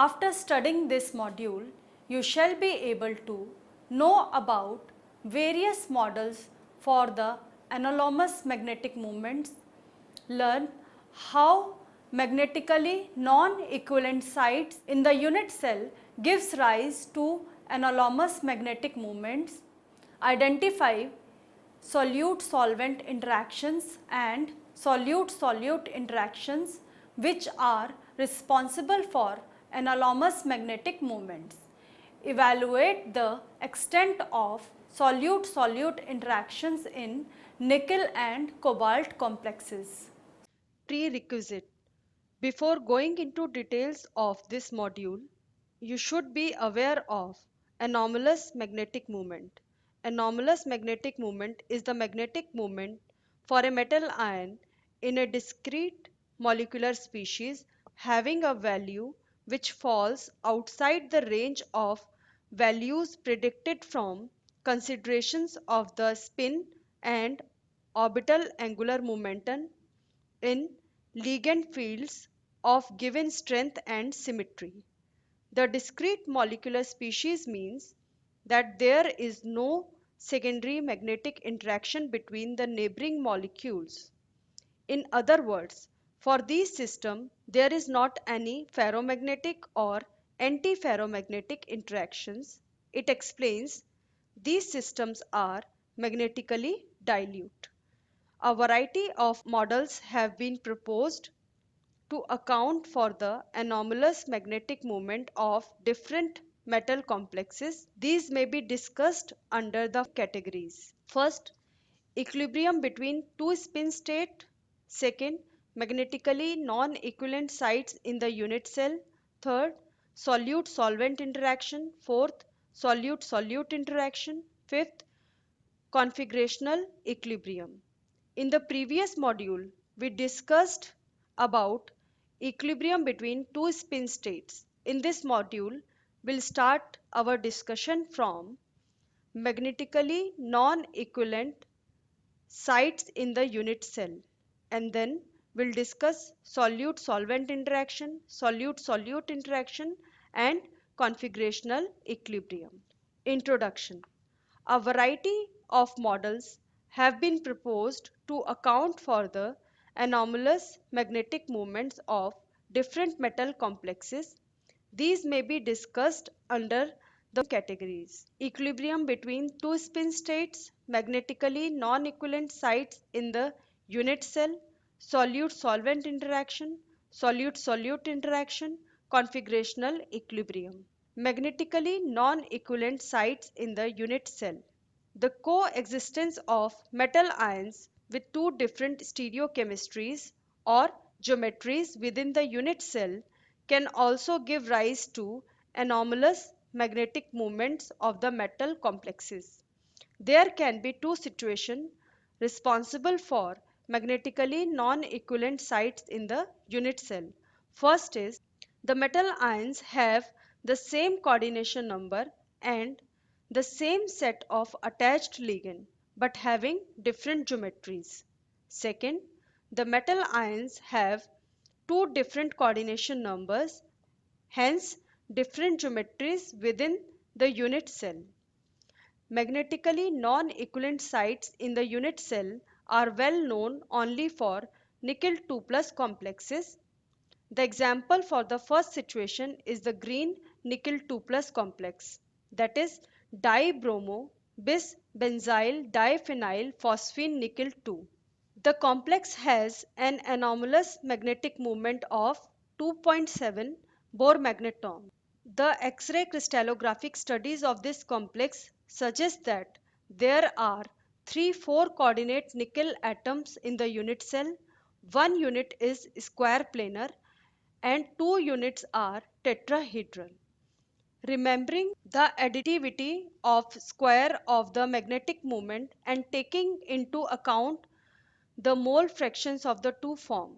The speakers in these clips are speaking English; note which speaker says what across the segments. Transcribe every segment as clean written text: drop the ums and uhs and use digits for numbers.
Speaker 1: After studying this module, you shall be able to know about various models for the anomalous magnetic moments, learn how magnetically non-equivalent sites in the unit cell gives rise to anomalous magnetic moments, identify solute-solvent interactions and solute-solute interactions which are responsible for anomalous magnetic moments. Evaluate the extent of solute-solute interactions in nickel and cobalt complexes.
Speaker 2: Prerequisite. Before going into details of this module, you should be aware of anomalous magnetic moment. Anomalous magnetic moment is the magnetic moment for a metal ion in a discrete molecular species having a value which falls outside the range of values predicted from considerations of the spin and orbital angular momentum in ligand fields of given strength and symmetry. The discrete molecular species means that there is no secondary magnetic interaction between the neighboring molecules. In other words, for these systems, there is not any ferromagnetic or antiferromagnetic interactions. It explains these systems are magnetically dilute. A variety of models have been proposed to account for the anomalous magnetic moment of different metal complexes. These may be discussed under the categories. First, equilibrium between two spin states. Second, magnetically non-equivalent sites in the unit cell. Third, solute-solvent interaction. Fourth, solute-solute interaction. Fifth, configurational equilibrium. In the previous module, we discussed about equilibrium between two spin states. In this module, we'll start our discussion from magnetically non-equivalent sites in the unit cell, and then we'll discuss solute-solvent interaction, solute-solute interaction, and configurational equilibrium. Introduction. A variety of models have been proposed to account for the anomalous magnetic moments of different metal complexes. These may be discussed under the categories: equilibrium between two spin states, magnetically non-equivalent sites in the unit cell, solute-solvent interaction, solute-solute interaction, configurational equilibrium. Magnetically non-equivalent sites in the unit cell. The coexistence of metal ions with two different stereochemistries or geometries within the unit cell can also give rise to anomalous magnetic moments of the metal complexes. There can be two situations responsible for magnetically non-equivalent sites in the unit cell. First is the metal ions have the same coordination number and the same set of attached ligands but having different geometries. Second, the metal ions have two different coordination numbers, hence different geometries within the unit cell. Magnetically non-equivalent sites in the unit cell are well known only for nickel 2 plus complexes. The example for the first situation is the green nickel 2 plus complex, that is dibromo bis benzyl diphenyl phosphine nickel 2. The complex has an anomalous magnetic moment of 2.7 Bohr magneton. The X-ray crystallographic studies of this complex suggest that there are 3-4 coordinate nickel atoms in the unit cell. One unit is square planar and two units are tetrahedral. Remembering the additivity of square of the magnetic moment and taking into account the mole fractions of the two form.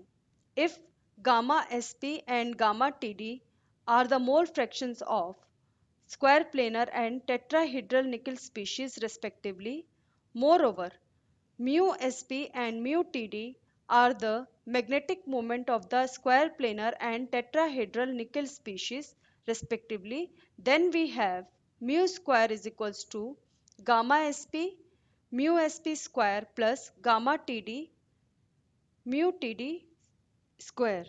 Speaker 2: If gamma sp and gamma td are the mole fractions of square planar and tetrahedral nickel species respectively, moreover, mu sp and mu td are the magnetic moment of the square planar and tetrahedral nickel species, respectively. Then we have mu square is equals to gamma sp mu sp square plus gamma td mu td square.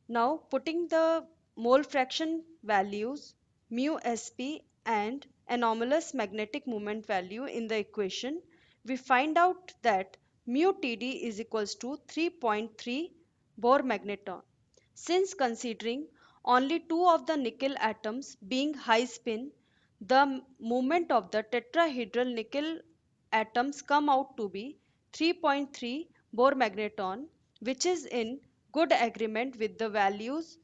Speaker 2: Now putting the mole fraction values mu sp and anomalous magnetic moment value in the equation, we find out that mu td is equals to 3.3 Bohr magneton. Since considering only two of the nickel atoms being high spin, the moment of the tetrahedral nickel atoms come out to be 3.3 Bohr magneton, which is in good agreement with the values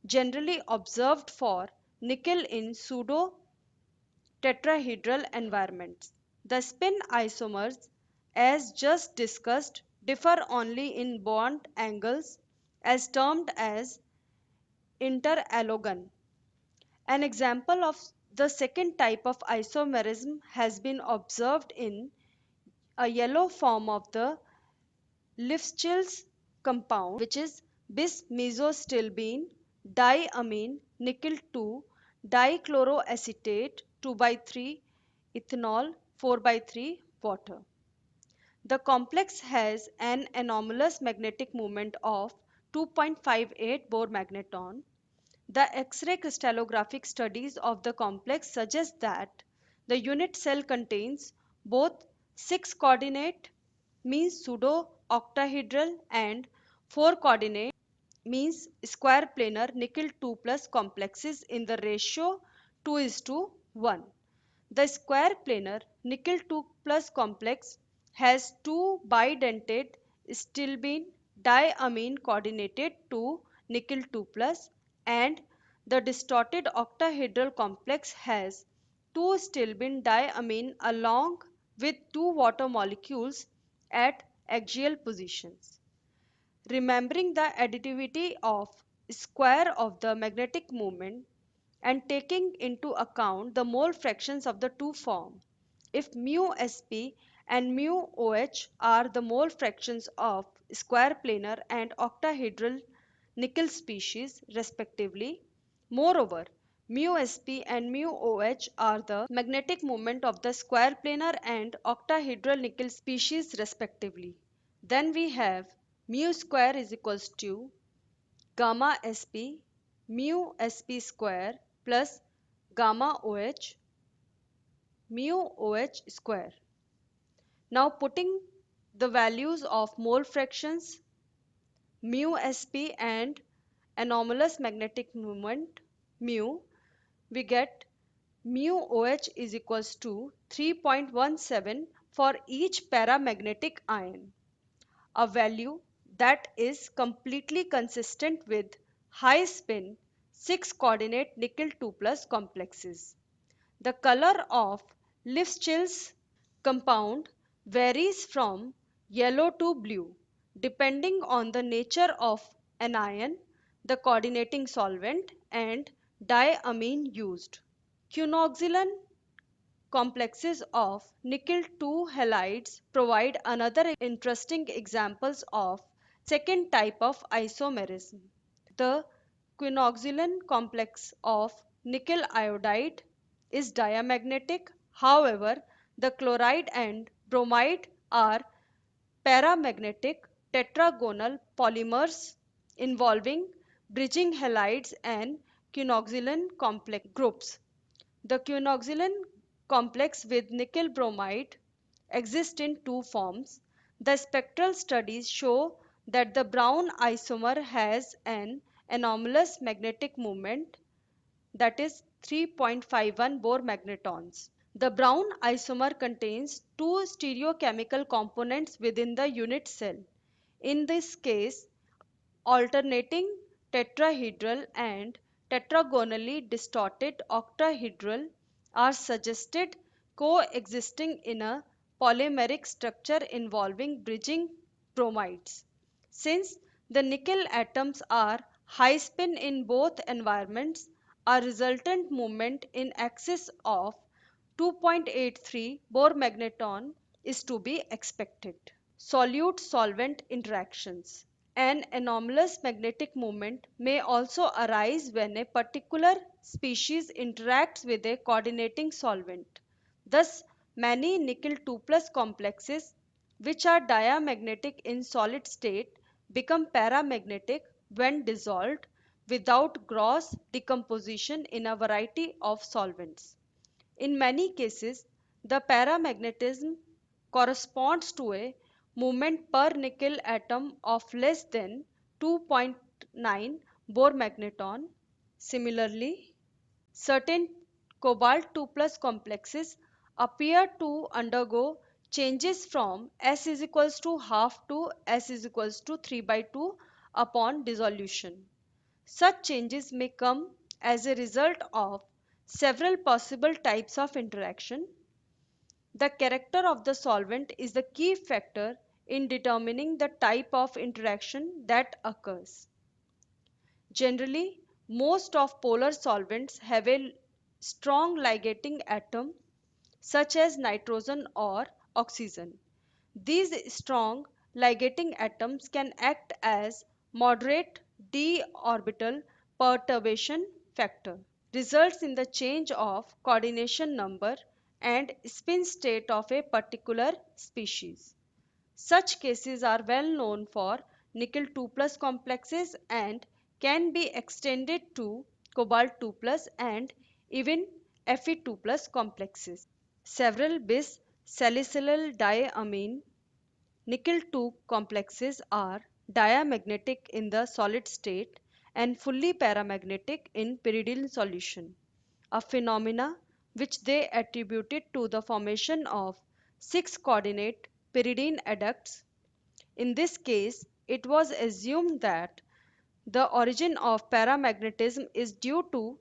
Speaker 2: generally observed for nickel in pseudo tetrahedral environments. The spin isomers, as just discussed, differ only in bond angles as termed as interallogon. An example of the second type of isomerism has been observed in a yellow form of the Lifschitz compound, which is bis mesostilbene diamine nickel 2 dichloroacetate 2 by 3 ethanol 4 by 3 water. The complex has an anomalous magnetic moment of 2.58 Bohr magneton. The X-ray crystallographic studies of the complex suggest that the unit cell contains both 6 coordinate means pseudo octahedral and 4 coordinate means square planar nickel 2 plus complexes in the ratio 2 is to 1. The square planar nickel 2 plus complex has two bidentate stilbene diamine coordinated to nickel 2 plus, and the distorted octahedral complex has two stilbene diamine along with two water molecules at axial positions. Remembering the additivity of square of the magnetic moment and taking into account the mole fractions of the two form, if mu sp and mu oh are the mole fractions of square planar and octahedral nickel species respectively, moreover mu sp and mu oh are the magnetic moment of the square planar and octahedral nickel species respectively, then we have mu square is equals to gamma sp mu sp square plus gamma oh mu oh square. Now putting the values of mole fractions mu sp and anomalous magnetic moment mu, we get mu oh is equals to 3.17 for each paramagnetic ion, a value that is completely consistent with high spin 6 coordinate nickel 2 plus complexes. The color of Lifschitz compound varies from yellow to blue depending on the nature of anion, the coordinating solvent and diamine used. Quinoxylon complexes of nickel 2 halides provide another interesting examples of second type of isomerism. The quinoxylon complex of nickel iodide is diamagnetic. However, the chloride and bromide are paramagnetic tetragonal polymers involving bridging halides and quinoxylon complex groups. The quinoxylon complex with nickel bromide exists in two forms. The spectral studies show that the brown isomer has an anomalous magnetic moment, that is 3.51 Bohr magnetons. The brown isomer contains two stereochemical components within the unit cell. In this case, alternating tetrahedral and tetragonally distorted octahedral are suggested coexisting in a polymeric structure involving bridging bromides. Since the nickel atoms are high spin in both environments, a resultant moment in excess of 2.83 Bohr magneton is to be expected. Solute solvent interactions. An anomalous magnetic moment may also arise when a particular species interacts with a coordinating solvent. Thus, many nickel 2 plus complexes, which are diamagnetic in solid state, become paramagnetic when dissolved without gross decomposition in a variety of solvents. In many cases, the paramagnetism corresponds to a moment per nickel atom of less than 2.9 Bohr magneton. Similarly, certain cobalt 2 plus complexes appear to undergo changes from S is equals to half to S is equals to 3 by 2 upon dissolution. Such changes may come as a result of several possible types of interaction. The character of the solvent is the key factor in determining the type of interaction that occurs. Generally, most of polar solvents have a strong ligating atom such as nitrogen or oxygen. These strong ligating atoms can act as moderate d orbital perturbation factor, results in the change of coordination number and spin state of a particular species. Such cases are well known for nickel 2 plus complexes and can be extended to cobalt 2 plus and even Fe 2 plus complexes. Several bis salicylyl diamine nickel 2 complexes are diamagnetic in the solid state and fully paramagnetic in pyridine solution, a phenomena which they attributed to the formation of 6 coordinate pyridine adducts. In this case, it was assumed that the origin of paramagnetism is due to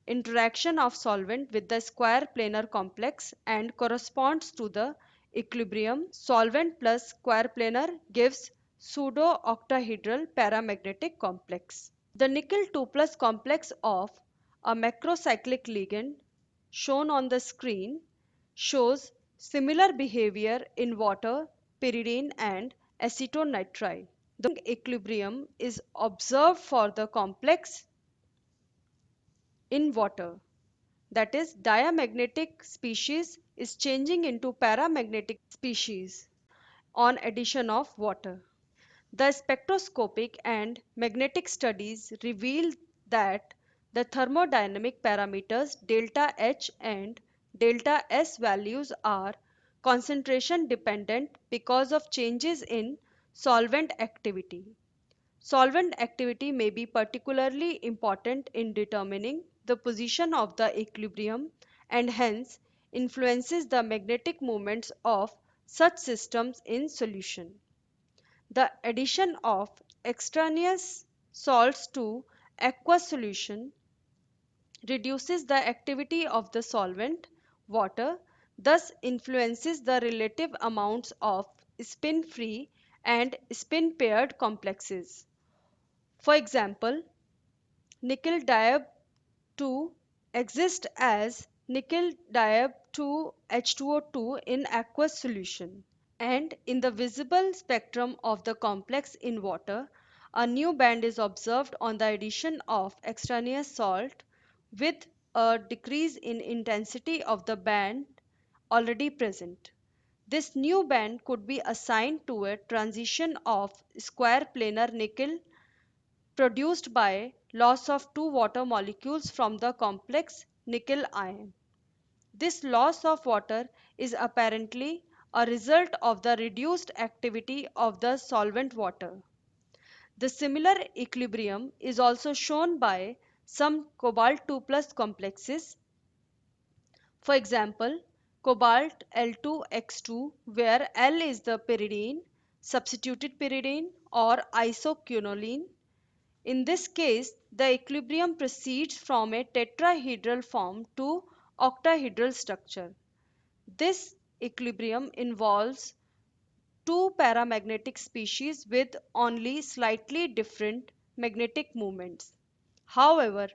Speaker 2: interaction of solvent with the square planar complex and corresponds to the equilibrium solvent plus square planar gives pseudo octahedral paramagnetic complex. The nickel 2 plus complex of a macrocyclic ligand shown on the screen shows similar behavior in water, pyridine and acetonitrile. The equilibrium is observed for the complex in water. That is, diamagnetic species is changing into paramagnetic species on addition of water. The spectroscopic and magnetic studies reveal that the thermodynamic parameters delta H and delta S values are concentration dependent because of changes in solvent activity. Solvent activity may be particularly important in determining the position of the equilibrium and hence influences the magnetic moments of such systems in solution. The addition of extraneous salts to aqueous solution reduces the activity of the solvent, water, thus influences the relative amounts of spin-free and spin-paired complexes. For example, nickel diab 2 exists as nickel diab 2 H2O2 in aqueous solution. And in the visible spectrum of the complex in water, a new band is observed on the addition of extraneous salt with a decrease in intensity of the band already present. This new band could be assigned to a transition of square planar nickel produced by loss of two water molecules from the complex nickel ion. This loss of water is apparently a result of the reduced activity of the solvent water. The similar equilibrium is also shown by some cobalt 2 plus complexes. For example, cobalt L2X2 where L is the pyridine, substituted pyridine or isoquinoline. In this case, the equilibrium proceeds from a tetrahedral form to octahedral structure. This equilibrium involves two paramagnetic species with only slightly different magnetic moments. However,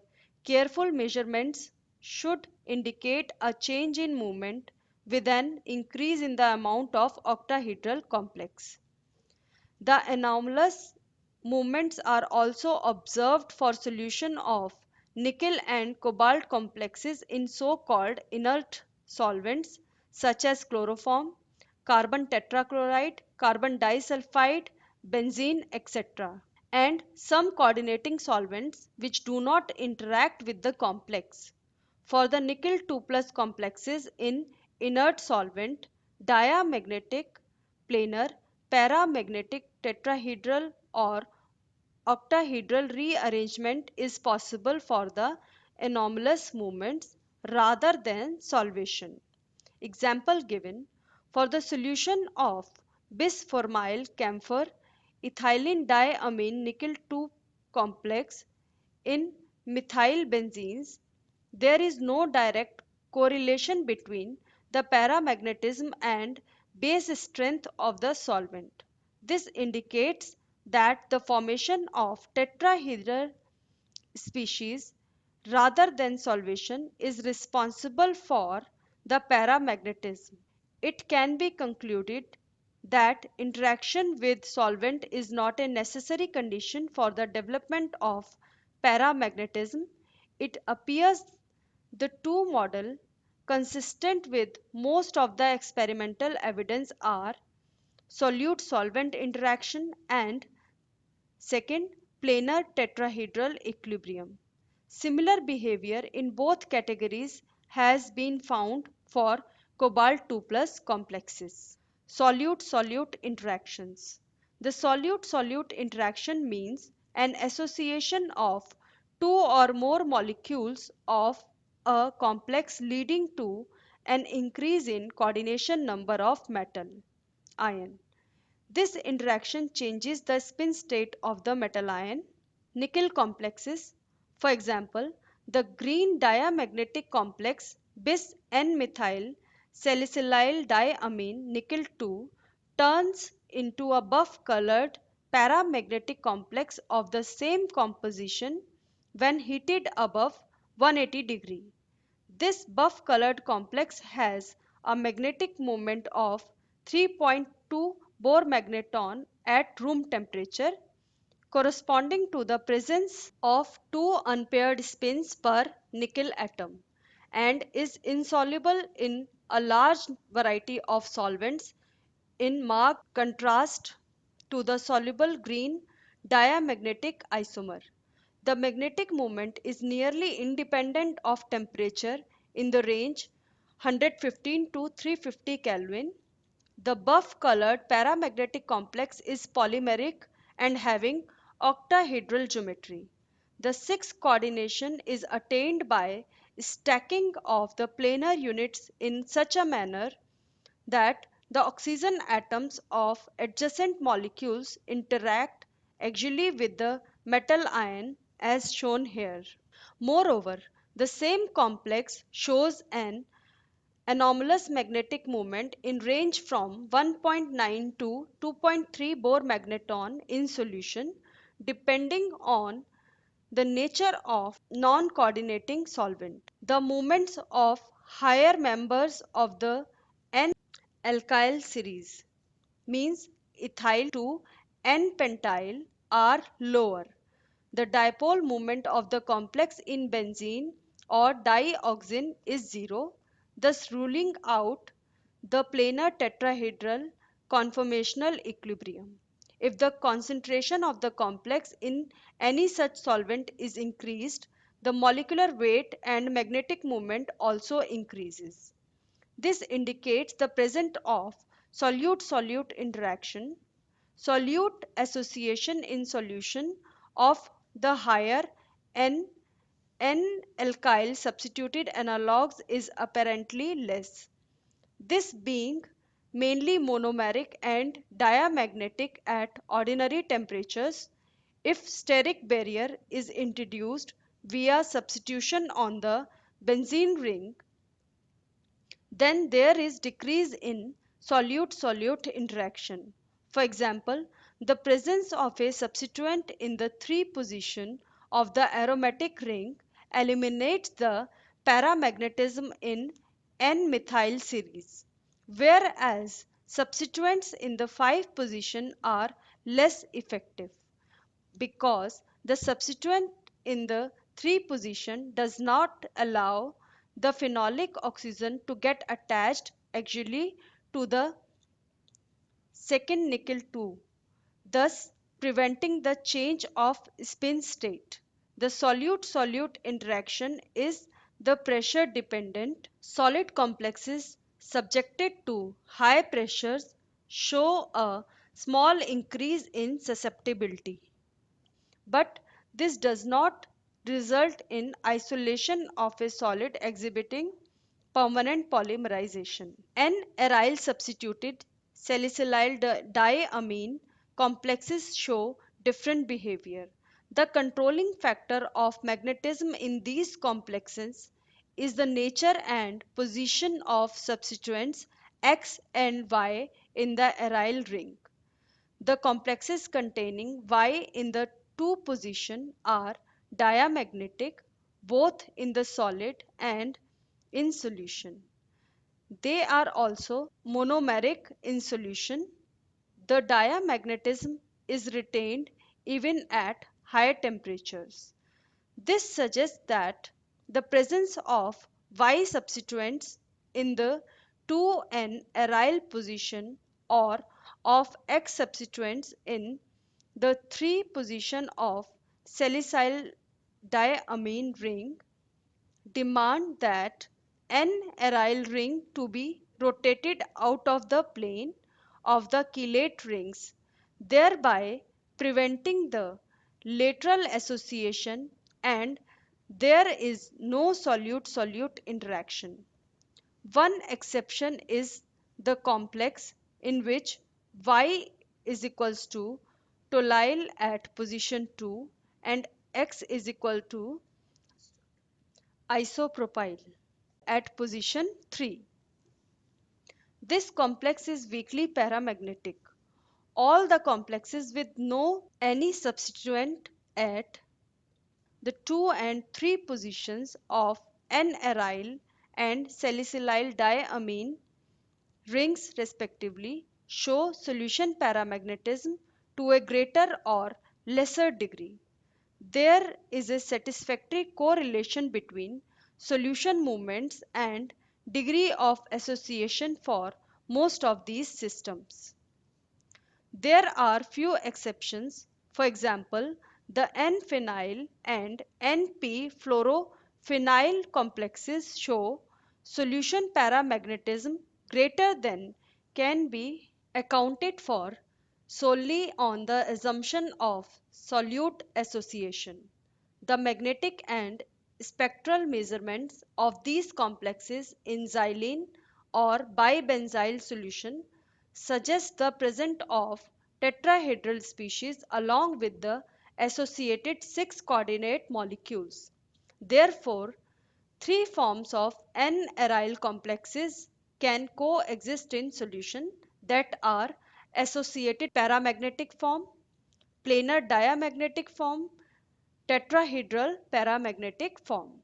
Speaker 2: careful measurements should indicate a change in moment with an increase in the amount of octahedral complex. The anomalous movements are also observed for solution of nickel and cobalt complexes in so-called inert solvents such as chloroform, carbon tetrachloride, carbon disulfide, benzene, etc., and some coordinating solvents which do not interact with the complex. For the nickel 2 plus complexes in inert solvent, diamagnetic, planar, paramagnetic tetrahedral or octahedral rearrangement is possible for the anomalous movements rather than solvation. Example given: for the solution of bisformyl camphor ethylene diamine nickel 2 complex in methyl benzenes, there is no direct correlation between the paramagnetism and base strength of the solvent. This indicates that the formation of tetrahedral species rather than solvation is responsible for the paramagnetism. It can be concluded that interaction with solvent is not a necessary condition for the development of paramagnetism. It appears the two models consistent with most of the experimental evidence are solute-solvent interaction and second, planar tetrahedral equilibrium. Similar behavior in both categories has been found for cobalt 2 plus complexes. Solute-solute interactions. The solute-solute interaction means an association of two or more molecules of a complex leading to an increase in coordination number of metal ion. This interaction changes the spin state of the metal ion. Nickel complexes, for example, the green diamagnetic complex bis N-methyl salicylyl diamine nickel 2 turns into a buff-colored paramagnetic complex of the same composition when heated above 180 degree. This buff-colored complex has a magnetic moment of 3.2 Bohr magneton at room temperature, corresponding to the presence of two unpaired spins per nickel atom, and is insoluble in a large variety of solvents in marked contrast to the soluble green diamagnetic isomer. The magnetic moment is nearly independent of temperature in the range 115 to 350 Kelvin. The buff-colored paramagnetic complex is polymeric and having octahedral geometry. The sixth coordination is attained by stacking of the planar units in such a manner that the oxygen atoms of adjacent molecules interact axially with the metal ion as shown here. Moreover, the same complex shows an anomalous magnetic moment in range from 1.9 to 2.3 Bohr magneton in solution, depending on the nature of non-coordinating solvent. The moments of higher members of the N-alkyl series means ethyl to N-pentyl are lower. The dipole moment of the complex in benzene or dioxane is zero, thus ruling out the planar tetrahedral conformational equilibrium. If the concentration of the complex in any such solvent is increased, the molecular weight and magnetic moment also increases. This indicates the presence of solute-solute interaction, solute association in solution of the higher N N-alkyl substituted analogues is apparently less. This being mainly monomeric and diamagnetic at ordinary temperatures, if steric barrier is introduced via substitution on the benzene ring, then there is decrease in solute-solute interaction. For example, the presence of a substituent in the 3 position of the aromatic ring eliminates the paramagnetism in N-methyl series, whereas substituents in the 5 position are less effective. because the substituent in the 3 position does not allow the phenolic oxygen to get attached axially to the second nickel 2, thus preventing the change of spin state. The solute-solute interaction is the pressure dependent. Solid complexes subjected to high pressures show a small increase in susceptibility. But this does not result in isolation of a solid exhibiting permanent polymerization. N-aryl substituted salicylyl diamine complexes show different behavior. The controlling factor of magnetism in these complexes is the nature and position of substituents X and Y in the aryl ring. The complexes containing Y in the 2 position are diamagnetic both in the solid and in solution. They are also monomeric in solution. The diamagnetism is retained even at higher temperatures. This suggests that the presence of Y substituents in the 2n aryl position or of X substituents in the 3 position of salicyl diamine ring demand that N-aryl ring to be rotated out of the plane of the chelate rings, thereby preventing the lateral association, and there is no solute-solute interaction. One exception is the complex in which Y is equals to toluyl at position 2 and X is equal to isopropyl at position 3. This complex is weakly paramagnetic. All the complexes with no any substituent at the 2 and 3 positions of N-aryl and salicylyl diamine rings respectively show solution paramagnetism to a greater or lesser degree. There is a satisfactory correlation between solution movements and degree of association for most of these systems. There are few exceptions. For example, the N-phenyl and N-p-fluorophenyl complexes show solution paramagnetism greater than can be accounted for solely on the assumption of solute association. The magnetic and spectral measurements of these complexes in xylene or bibenzyl solution suggest the presence of tetrahedral species along with the associated 6 coordinate molecules. Therefore, 3 forms of N-aryl complexes can coexist in solution that are associated paramagnetic form, planar diamagnetic form, tetrahedral paramagnetic form.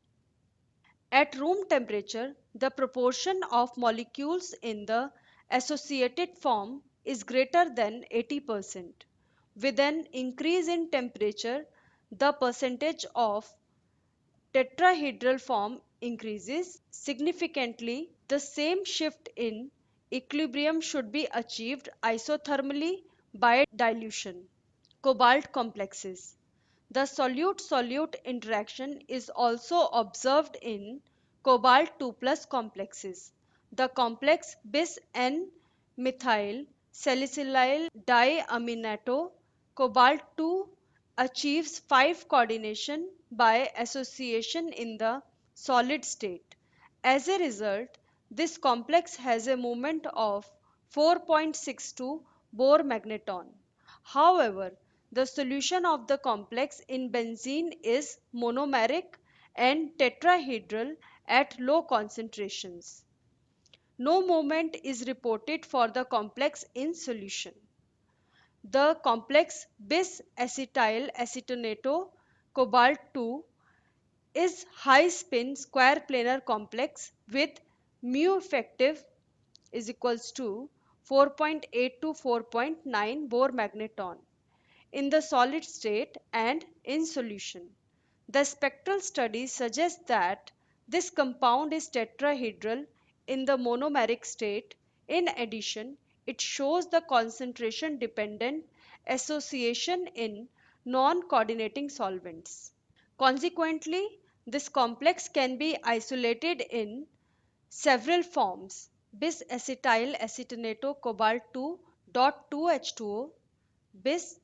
Speaker 2: At room temperature, the proportion of molecules in the associated form is greater than 80%. With an increase in temperature, the percentage of tetrahedral form increases significantly. The same shift in equilibrium should be achieved isothermally by dilution. Cobalt complexes. The solute-solute interaction is also observed in cobalt 2 plus complexes. The complex bis-N-methyl salicylyl diaminato cobalt 2 achieves 5 coordination by association in the solid state. As a result, this complex has a moment of 4.62 Bohr magneton. However, the solution of the complex in benzene is monomeric and tetrahedral at low concentrations. No moment is reported for the complex in solution. The complex bis-acetyl acetonato cobalt 2 is high spin square planar complex with mu effective is equals to 4.8 to 4.9 Bohr magneton. in the solid state and in solution. The spectral study suggests that this compound is tetrahedral in the monomeric state. In addition, it shows the concentration dependent association in non-coordinating solvents. Consequently, this complex can be isolated in several forms: bis acetyl acetonate cobalt 2.2H2O, bis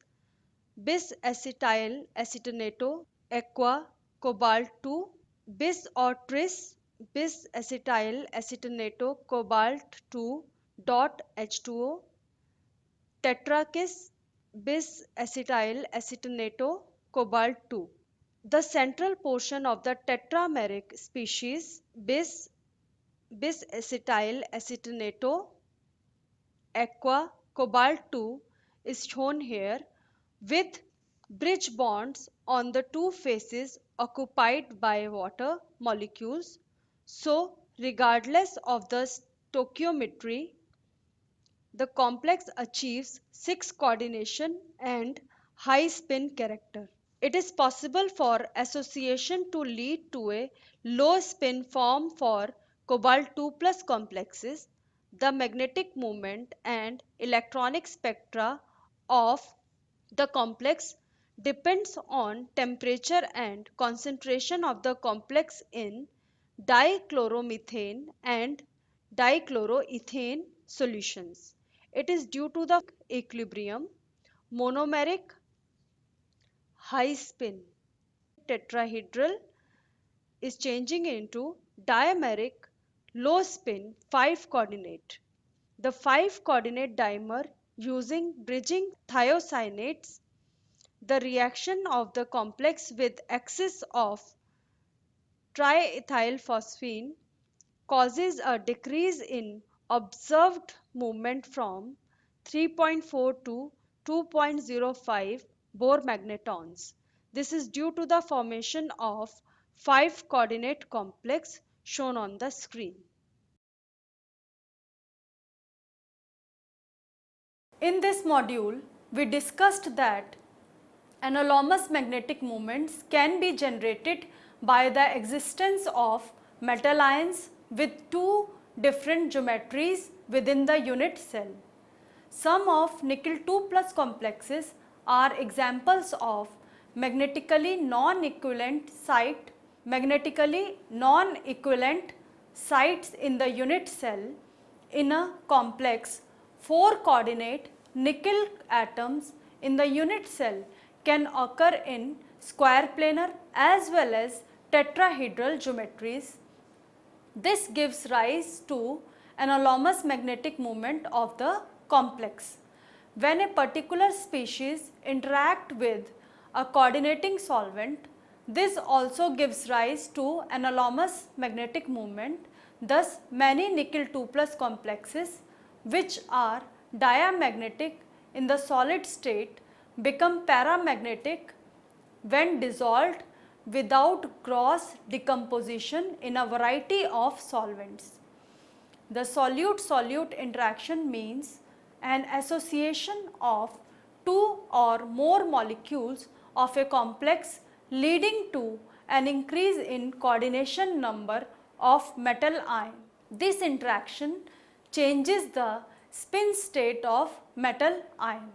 Speaker 2: bis acetyl acetonate aqua cobalt 2, bis or tris bis acetyl acetonate cobalt 2 dot H2O, tetrakis bis acetyl acetonate cobalt 2. The central portion of the tetrameric species bis acetyl acetonate aqua cobalt 2 is shown here with bridge bonds on the two faces occupied by water molecules. So, regardless of the stoichiometry, the complex achieves 6 coordination and high spin character. It is possible for association to lead to a low spin form for cobalt 2 plus complexes. The magnetic moment and electronic spectra of the complex depends on temperature and concentration of the complex in dichloromethane and dichloroethane solutions. It is due to the equilibrium monomeric high spin tetrahedral is changing into dimeric low spin 5 coordinate. The 5 coordinate dimer using bridging thiocyanates, the reaction of the complex with excess of triethylphosphine causes a decrease in observed movement from 3.4 to 2.05 Bohr magnetons. This is due to the formation of 5 coordinate complex shown on the screen.
Speaker 1: In this module, we discussed that anomalous magnetic moments can be generated by the existence of metal ions with two different geometries within the unit cell. Some of nickel 2 plus complexes are examples of magnetically non-equivalent sites in the unit cell. In a complex, 4 coordinate nickel atoms in the unit cell can occur in square planar as well as tetrahedral geometries. This gives rise to anomalous magnetic moment of the complex. When a particular species interact with a coordinating solvent, this also gives rise to anomalous magnetic moment. Thus, many nickel 2 plus complexes which are diamagnetic in the solid state become paramagnetic when dissolved without gross decomposition in a variety of solvents. The solute-solute interaction means an association of two or more molecules of a complex leading to an increase in coordination number of metal ion. This interaction changes the spin state of metal ion.